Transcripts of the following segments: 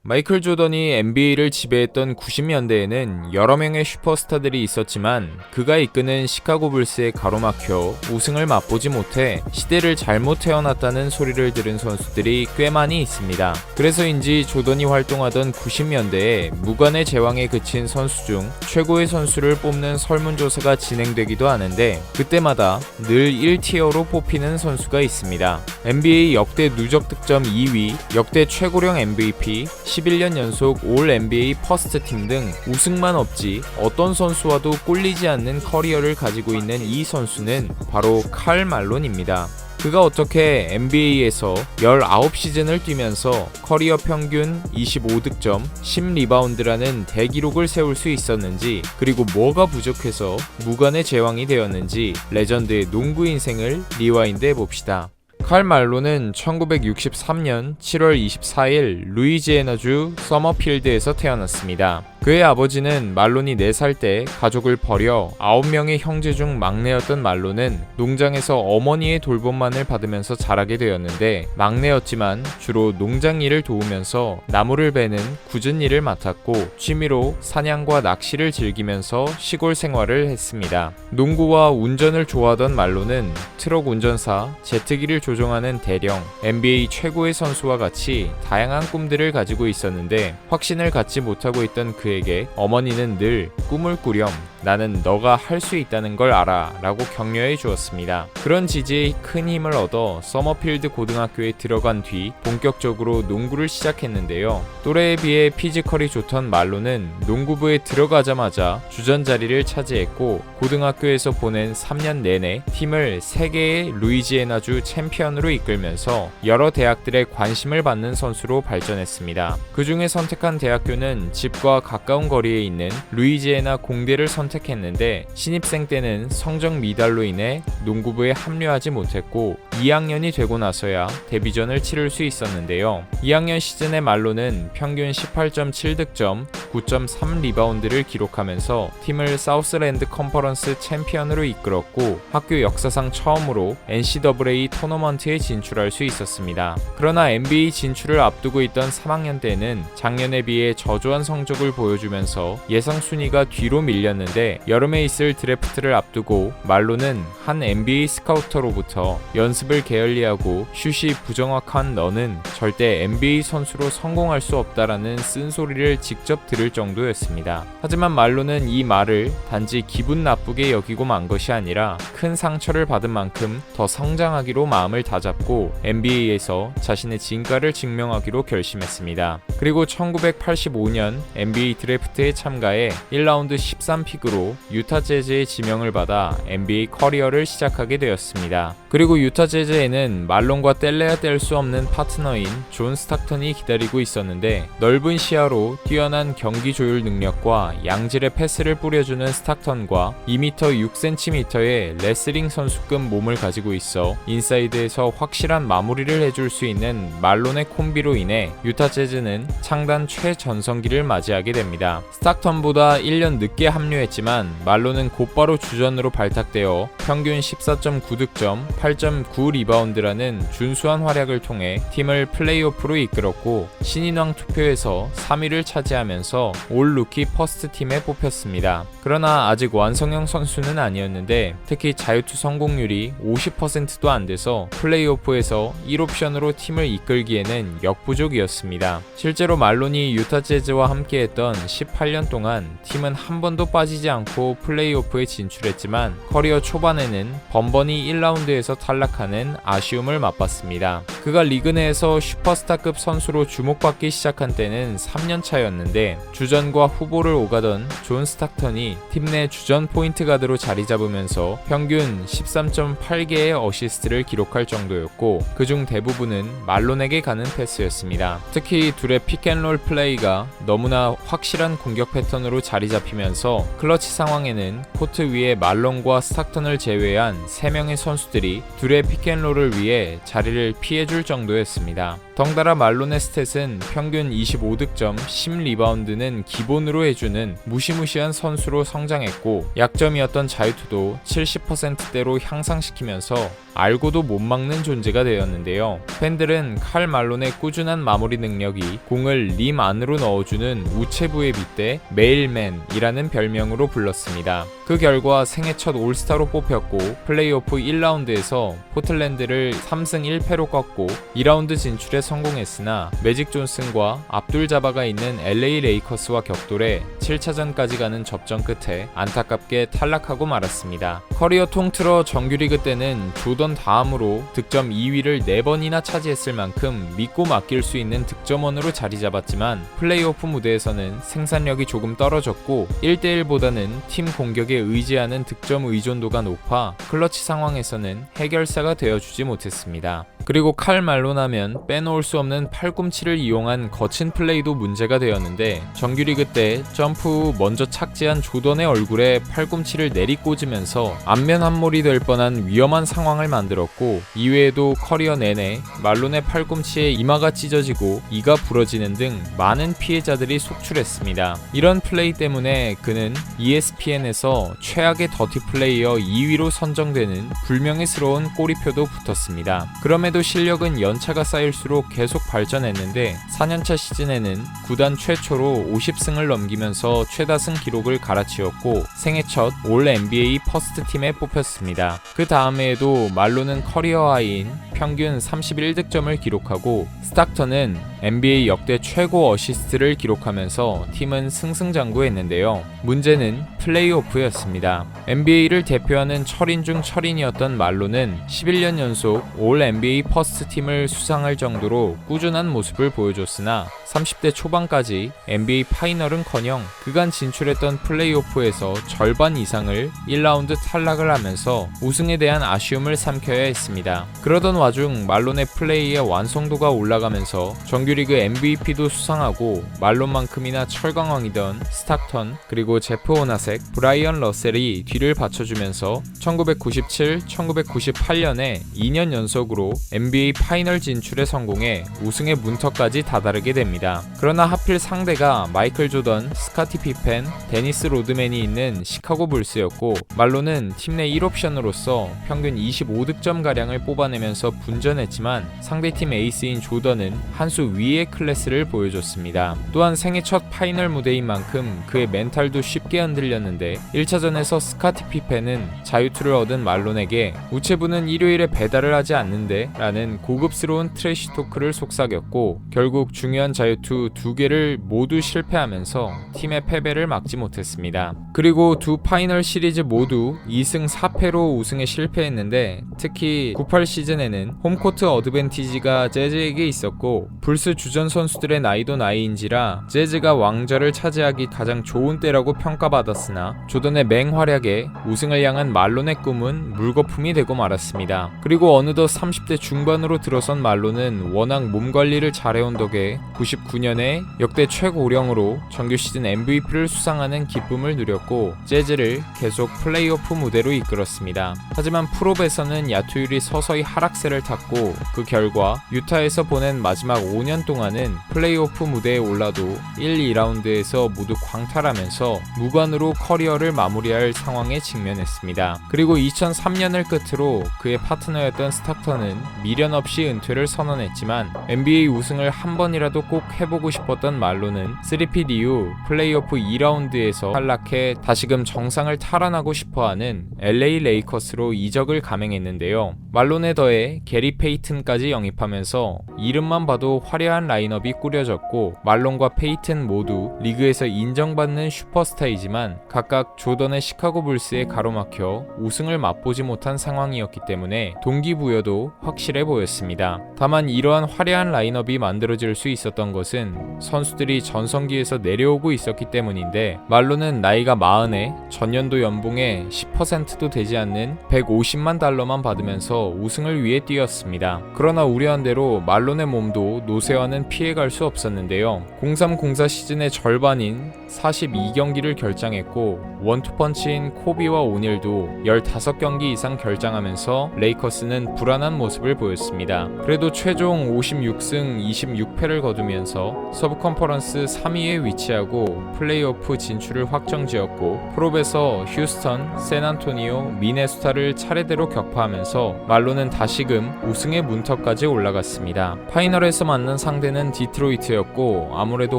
마이클 조던이 NBA를 지배했던 90년대에는 여러 명의 슈퍼스타들이 있었지만 그가 이끄는 시카고 불스에 가로막혀 우승을 맛보지 못해 시대를 잘못 태어났다는 소리를 들은 선수들이 꽤 많이 있습니다. 그래서인지 조던이 활동하던 90년대에 무관의 제왕에 그친 선수 중 최고의 선수를 뽑는 설문조사가 진행되기도 하는데 그때마다 늘 1티어로 뽑히는 선수가 있습니다. NBA 역대 누적 득점 2위, 역대 최고령 MVP, 11년 연속 올 NBA 퍼스트 팀 등 우승만 없지 어떤 선수와도 꼴리지 않는 커리어를 가지고 있는 이 선수는 바로 칼 말론입니다. 그가 어떻게 NBA에서 19시즌을 뛰면서 커리어 평균 25득점, 10리바운드라는 대기록을 세울 수 있었는지, 그리고 뭐가 부족해서 무관의 제왕이 되었는지 레전드의 농구 인생을 리와인드 해봅시다. 칼 말론은 1963년 7월 24일 루이지애나주 서머필드에서 태어났습니다. 그의 아버지는 말론이 4살 때 가족을 버려 9명의 형제 중 막내였던 말론은 농장에서 어머니의 돌봄만을 받으면서 자라게 되었는데, 막내였지만 주로 농장 일을 도우면서 나무를 베는 굳은 일을 맡았고 취미로 사냥과 낚시를 즐기면서 시골 생활을 했습니다. 농구와 운전을 좋아하던 말론은 트럭 운전사, 제트기를 조종하는 대령, NBA 최고의 선수와 같이 다양한 꿈들을 가지고 있었는데 확신을 갖지 못하고 있던 그에게 어머니는 늘 꿈을 꾸렴, 나는 너가 할 수 있다는 걸 알아 라고 격려해 주었습니다. 그런 지지에 큰 힘을 얻어 서머필드 고등학교에 들어간 뒤 본격적으로 농구를 시작했는데요. 또래에 비해 피지컬이 좋던 말론은 농구부에 들어가자마자 주전 자리를 차지했고 고등학교에서 보낸 3년 내내 팀을 3개의 루이지애나주 챔피언으로 이끌면서 여러 대학들의 관심을 받는 선수로 발전했습니다. 그 중에 선택한 대학교는 집과 가까운 거리에 있는 루이지애나 공대를 선택했는데 신입생 때는 성적 미달로 인해 농구부에 합류하지 못했고 2학년이 되고 나서야 데뷔전을 치를 수 있었는데요. 2학년 시즌의 말론은 평균 18.7득점, 9.3리바운드를 기록하면서 팀을 사우스랜드 컨퍼런스 챔피언으로 이끌었고 학교 역사상 처음으로 NCAA 토너먼트에 진출할 수 있었습니다. 그러나 NBA 진출을 앞두고 있던 3학년 때는 작년에 비해 저조한 성적을 보여주면서 예상 순위가 뒤로 밀렸는데 여름에 있을 드래프트를 앞두고 말론은 한 NBA 스카우터로부터 연습을 게을리하고 슛이 부정확한 너는 절대 NBA 선수로 성공할 수 없다라는 쓴소리를 직접 들을 정도였습니다. 하지만 말론은 이 말을 단지 기분 나쁘게 여기고 만 것이 아니라 큰 상처를 받은 만큼 더 성장하기로 마음을 다잡고 NBA에서 자신의 진가를 증명하기로 결심했습니다. 그리고 1985년 NBA 드래프트에 참가해 1라운드 13픽으로 유타 재즈의 지명을 받아 NBA 커리어를 시작하게 되었습니다. 그리고 유타 재즈에는 말론과 뗄래야 뗄 수 없는 파트너인 존 스탁턴이 기다리고 있었는데 넓은 시야로 뛰어난 경기 조율 능력과 양질의 패스를 뿌려주는 스탁턴과 2m 6cm의 레슬링 선수급 몸을 가지고 있어 인사이드에서 확실한 마무리를 해줄 수 있는 말론의 콤비로 인해 유타 재즈는 창단 최전성기를 맞이하게 됩니다. 스탁턴보다 1년 늦게 합류했지만 말론은 곧바로 주전으로 발탁되어 평균 14.9득점, 8.9리바운드라는 준수한 활약을 통해 팀을 플레이오프로 이끌었고 신인왕 투표에서 3위를 차지하면서 올 루키 퍼스트 팀에 뽑혔습니다. 그러나 아직 완성형 선수는 아니었는데 특히 자유투 성공률이 50%도 안 돼서 플레이오프에서 1옵션으로 팀을 이끌기에는 역부족이었습니다. 실제로 말론이 유타 재즈와 함께했던 18년 동안 팀은 한 번도 빠지지 않고 플레이오프에 진출했지만 커리어 초반에는 번번이 1라운드에서 탈락하는 아쉬움을 맛봤습니다. 그가 리그 내에서 슈퍼스타급 선수로 주목받기 시작한 때는 3년 차였는데 주전과 후보를 오가던 존 스탁턴이 팀 내 주전 포인트 가드로 자리 잡으면서 평균 13.8개의 어시스트를 기록할 정도였고 그중 대부분은 말론에게 가는 패스였습니다. 특히 둘의 픽앤롤 플레이가 너무나 확실한 공격 패턴으로 자리 잡히면서 클러치 상황에는 코트 위에 말론과 스탁턴을 제외한 3명의 선수들이 둘의 픽앤롤을 위해 자리를 피해줄 정도였습니다. 덩달아 말론의 스탯은 평균 25득점, 10리바운드는 기본으로 해주는 무시무시한 선수로 성장했고, 약점이었던 자유투도 70%대로 향상시키면서 알고도 못 막는 존재가 되었는데요. 팬들은 칼 말론의 꾸준한 마무리 능력이 공을 림 안으로 넣어주는 우체부에 빗대 메일맨이라는 별명으로 불렀습니다. 그 결과 생애 첫 올스타로 뽑혔고, 플레이오프 1라운드에서 포틀랜드를 3승 1패로 꺾고 2라운드 진출에 성공했으나 매직 존슨과 압둘 자바가 있는 LA 레이커스와 격돌해 7차전까지 가는 접전 끝에 안타깝게 탈락하고 말았습니다. 커리어 통틀어 정규리그 때는 조던 다음으로 득점 2위를 4번이나 차지했을 만큼 믿고 맡길 수 있는 득점원으로 자리 잡았지만, 플레이오프 무대에서는 생산력이 조금 떨어졌고 1대1보다는 팀 공격에 의지하는 득점 의존도가 높아 클러치 상황에서는 해결사가 되어주지 못했습니다. 그리고 칼 말론 하면 빼놓을 수 없는 팔꿈치를 이용한 거친 플레이도 문제가 되었는데, 정규리그 때 점프 후 먼저 착지한 조던의 얼굴에 팔꿈치를 내리꽂으면서 안면 함몰이 될 뻔한 위험한 상황을 만들었고, 이외에도 커리어 내내 말론의 팔꿈치에 이마가 찢어지고 이가 부러지는 등 많은 피해자들이 속출했습니다. 이런 플레이 때문에 그는 ESPN에서 최악의 더티 플레이어 2위로 선정되는 불명예스러운 꼬리표도 붙었습니다. 그럼에도 실력은 연차가 쌓일수록 계속 발전했는데, 4년차 시즌에는 구단 최초로 50승을 넘기면서 최다승 기록을 갈아치웠고 생애 첫 올 NBA 퍼스트 팀에 뽑혔습니다. 그 다음에에도 말론은 커리어 하이인 평균 31득점을 기록하고, 스탁턴은 NBA 역대 최고 어시스트를 기록하면서 팀은 승승장구했는데요. 문제는 플레이오프였습니다. NBA를 대표하는 철인 중 철인이었던 말론은 11년 연속 올 NBA 퍼스트 팀을 수상할 정도로 꾸준한 모습을 보여줬으나 30대 초반까지 NBA 파이널은커녕 그간 진출했던 플레이오프에서 절반 이상을 1라운드 탈락을 하면서 우승에 대한 아쉬움을 삼켜야 했습니다. 그러던 와중 말론의 플레이의 완성도가 올라가면서 정규리그 MVP도 수상하고, 말론만큼이나 철강왕이던 스탁턴 그리고 제프 호나색, 브라이언 러셀이 뒤를 받쳐주면서 1997, 1998년에 2년 연속으로 NBA 파이널 진출에 성공해 우승의 문턱까지 다다르게 됩니다. 그러나 하필 상대가 마이클 조던, 스카티 피펜, 데니스 로드맨이 있는 시카고 불스였고, 말론은 팀 내 1옵션으로서 평균 25득점가량을 뽑아내면서 분전했지만 상대팀 에이스인 조던은 한 수 위의 클래스를 보여줬습니다. 또한 생애 첫 파이널 무대인 만큼 그의 멘탈도 쉽게 흔들렸는데, 1차전에서 스카티 피펜은 자유투를 얻은 말론에게 우체부는 일요일에 배달을 하지 않는데 라는 고급스러운 트래시 토크를 속삭였고, 결국 중요한 자유투 2개를 모두 실패하면서 팀의 패배를 막지 못했습니다. 그리고 두 파이널 시리즈 모두 2승 4패로 우승에 실패했는데, 특히 98 시즌에는 홈코트 어드밴티지가 재즈에게 있었고, 불스 주전 선수들의 나이도 나이인지라 재즈가 왕좌를 차지하기 가장 좋은 때라고 평가받았으나, 조던의 맹활약에 우승을 향한 말론의 꿈은 물거품이 되고 말았습니다. 그리고 어느덧 30대 중반으로 들어선 말론은 워낙 몸관리를 잘해온 덕에 99년에 역대 최고령으로 정규 시즌 MVP를 수상하는 기쁨을 누렸고, 재즈를 계속 플레이오프 무대로 이끌었습니다. 하지만 프롭에서는 야투율이 서서히 하락세를 탔고, 그 결과 유타에서 보낸 마지막 5년 동안은 플레이오프 무대에 올라도 1, 2라운드에서 모두 광탈하면서 무관으로 커리어를 마무리할 상황에 직면했습니다. 그리고 2003년을 끝으로 그의 파트너였던 스탁턴은 미련 없이 은퇴를 선언했지만, NBA 우승을 한 번이라도 꼭 해보고 싶었던 말론은 3핏 이후 플레이오프 2라운드에서 탈락해 다시금 정상을 탈환하고 싶어하는 LA 레이커스로 이적을 감행했는데요. 말론에 더해 게리 페이튼까지 영입하면서 이름만 봐도 화려한 라인업이 꾸려졌고, 말론과 페이튼 모두 리그에서 인정받는 슈퍼스타이지만 각각 조던의 시카고 불스에 가로막혀 우승을 맛보지 못한 상황이었기 때문에 동기부여도 확실해 보였습니다. 다만 이러한 화려한 라인업이 만들어질 수 있었던 것은 선수들이 전성기에서 내려오고 있었기 있었기 때문인데 말론은 나이가 40에 전년도 연봉의 10%도 되지 않는 150만 달러만 받으면서 우승을 위해 뛰었습니다. 그러나 우려한 대로 말론의 몸도 노쇠화는 피해갈 수 없었는데요. 03-04 시즌의 절반인 42경기를 결장했고 원투펀치인 코비와 오닐도 15경기 이상 결장하면서 레이커스는 불안한 모습을 보였습니다. 그래도 최종 56승 26패를 거두면서 서부 컨퍼런스 3위에 위치하고 플레이오프 진출을 확정지었고 프롭에서 휴스턴, 샌안토니오, 미네소타를 차례대로 격파하면서 말론은 다시금 우승의 문턱까지 올라갔습니다. 파이널에서 만난 상대는 디트로이트였고 아무래도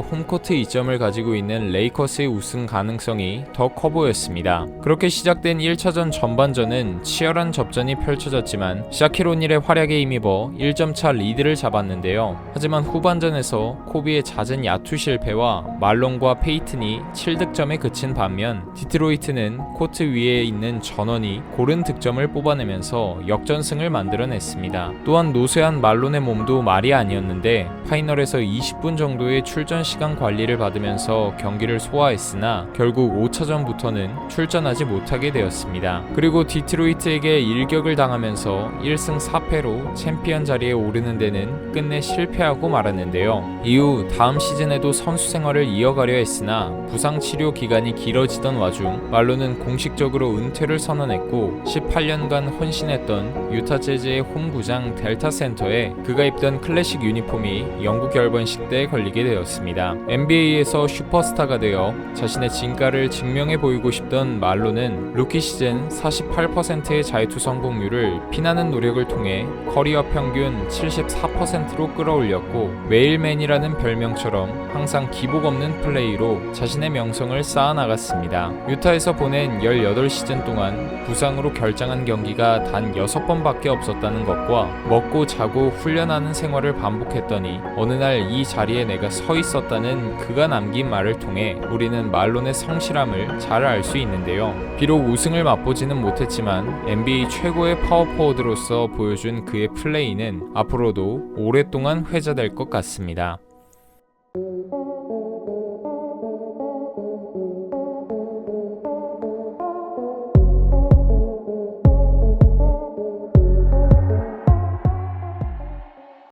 홈코트 이점을 가지고 있는 레이커스의 우승 가능성이 더 커 보였습니다. 그렇게 시작된 1차전 전반전은 치열한 접전이 펼쳐졌지만 샤킬 오닐의 활약에 힘입어 1점차 리드를 잡았는데요. 하지만 후반전에서 코비의 잦은 야투 실패와 말론과 페이튼이 7득점에 그친 반면 디트로이트는 코트 위에 있는 전원이 고른 득점을 뽑아내면서 역전승을 만들어냈습니다. 또한 노쇠한 말론의 몸도 말이 아니었는데 파이널에서 20분 정도의 출전 시간 관리를 받으면서 경기를 소화했으나 결국 5차전부터는 출전하지 못하게 되었습니다. 그리고 디트로이트에게 일격을 당하면서 1승 4패로 챔피언 자리에 오르는 데는 끝내 실패하고 말았는데요. 이후 다음 시즌에도 선수 생활을 이어가려 했으나 부상 치료 기간이 길어지던 와중 말론은 공식적으로 은퇴를 선언했고 18년간 헌신했던 유타 재즈의 홈구장 델타 센터에 그가 입던 클래식 유니폼이 영구 결번식 때 걸리게 되었습니다. NBA에서 슈퍼스타가 되어 자신의 진가를 증명해 보이고 싶던 말론은 루키 시즌 48%의 자유투 성공률을 피나는 노력을 통해 커리어 평균 74%로 끌어올렸고 메일맨이라는 별명처럼 항상 기복 없는 플레이로 자신의 명성을 쌓아나갔습니다. 유타에서 보낸 18시즌 동안 부상으로 결장한 경기가 단 6번밖에 없었다는 것과 먹고 자고 훈련하는 생활을 반복했더니 어느 날 이 자리에 내가 서 있었다는 그가 남긴 말을 통해 우리는 말론의 성실함을 잘 알 수 있는데요. 비록 우승을 맛보지는 못했지만 NBA 최고의 파워포워드로서 보여준 그의 플레이는 앞으로도 오랫동안 회자될 것 같습니다.